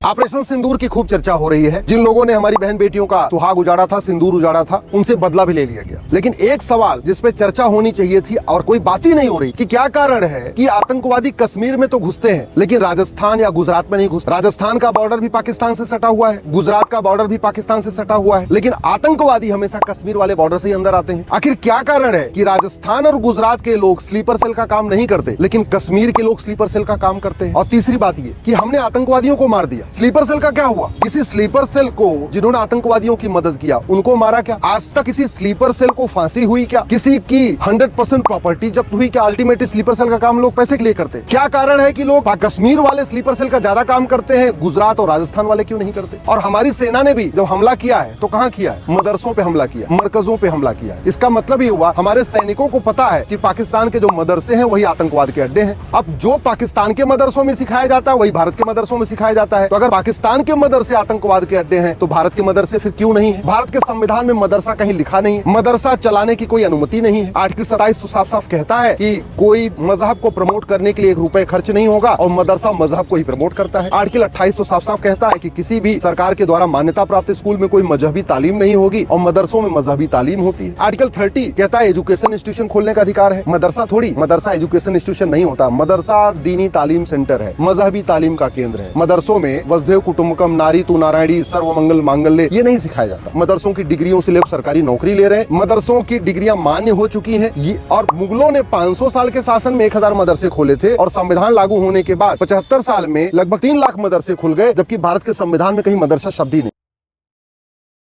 Operation सिंदूर की खूब चर्चा हो रही है। जिन लोगों ने हमारी बहन बेटियों का सुहाग उजाड़ा था, सिंदूर उजाड़ा था, उनसे बदला भी ले लिया गया। लेकिन एक सवाल जिस पे चर्चा होनी चाहिए थी और कोई बात ही नहीं हो रही कि क्या कारण है कि आतंकवादी कश्मीर में तो घुसते हैं लेकिन राजस्थान या गुजरात में नहीं घुसते। राजस्थान का बॉर्डर भी पाकिस्तान से सटा हुआ है, गुजरात का बॉर्डर भी पाकिस्तान से सटा हुआ है, लेकिन आतंकवादी हमेशा कश्मीर वाले बॉर्डर से ही अंदर आते हैं। आखिर क्या कारण है कि राजस्थान और गुजरात के लोग स्लीपर सेल का काम नहीं करते लेकिन कश्मीर के लोग स्लीपर सेल का काम करते हैं? और तीसरी बात ये कि हमने आतंकवादियों को मार दिया, स्लीपर सेल का क्या हुआ? किसी स्लीपर सेल को जिन्होंने आतंकवादियों की मदद किया उनको मारा क्या? आज तक किसी स्लीपर सेल को फांसी हुई क्या? किसी की 100% प्रॉपर्टी जब्त हुई क्या? अल्टीमेटली स्लीपर सेल का काम लोग पैसे के लिए करते हैं। क्या कारण है कि लोग कश्मीर वाले स्लीपर सेल का ज्यादा काम करते हैं, गुजरात और राजस्थान वाले क्यों नहीं करते? और हमारी सेना ने भी जब हमला किया है तो कहाँ किया है? मदरसों पे हमला किया, मरकजों पे हमला किया है। इसका मतलब ये हुआ हमारे सैनिकों को पता है कि पाकिस्तान के जो मदरसे हैं वही आतंकवाद के अड्डे हैं। अब जो पाकिस्तान के मदरसों में सिखाया जाता है वही भारत के मदरसों में सिखाया जाता है। तो अगर पाकिस्तान के मदरसे आतंकवाद के अड्डे हैं तो भारत के मदरसे फिर क्यों नहीं है? भारत के संविधान में मदरसा कहीं लिखा नहीं है, मदरसा चलाने की कोई अनुमति नहीं है। आर्टिकल 27 तो साफ साफ कहता है कि कोई मजहब को प्रमोट करने के लिए 1 रुपए खर्च नहीं होगा और मदरसा मजहब को ही प्रमोट करता है। आर्टिकल 28 तो साफ साफ कहता है कि किसी भी सरकार के द्वारा मान्यता प्राप्त स्कूल में कोई मजहबी तालीम नहीं होगी और मदरसों में मजहबी तालीम होती है। आर्टिकल 30 कहता है एजुकेशन इंस्टीट्यूशन खोलने का अधिकार है। मदरसा थोड़ी, मदरसा एजुकेशन इंस्टीट्यूशन नहीं होता, मदरसा दीनी तालीम सेंटर है, मजहबी तालीम का केंद्र है। मदरसों में वसुधैव कुटुंबकम, नारी तू नारायणी, सर्वमंगल मांगल्य ये नहीं सिखाया जाता। मदरसों की डिग्रियों से लोग सरकारी नौकरी ले रहे हैं, मदरसों की डिग्रियां मान्य हो चुकी हैं। ये और मुगलों ने 500 साल के शासन में 1000 मदरसे खोले थे और संविधान लागू होने के बाद 75 साल में लगभग 3 लाख मदरसे खुल गए, जबकि भारत के संविधान में कहीं मदरसा शब्द ही नहीं।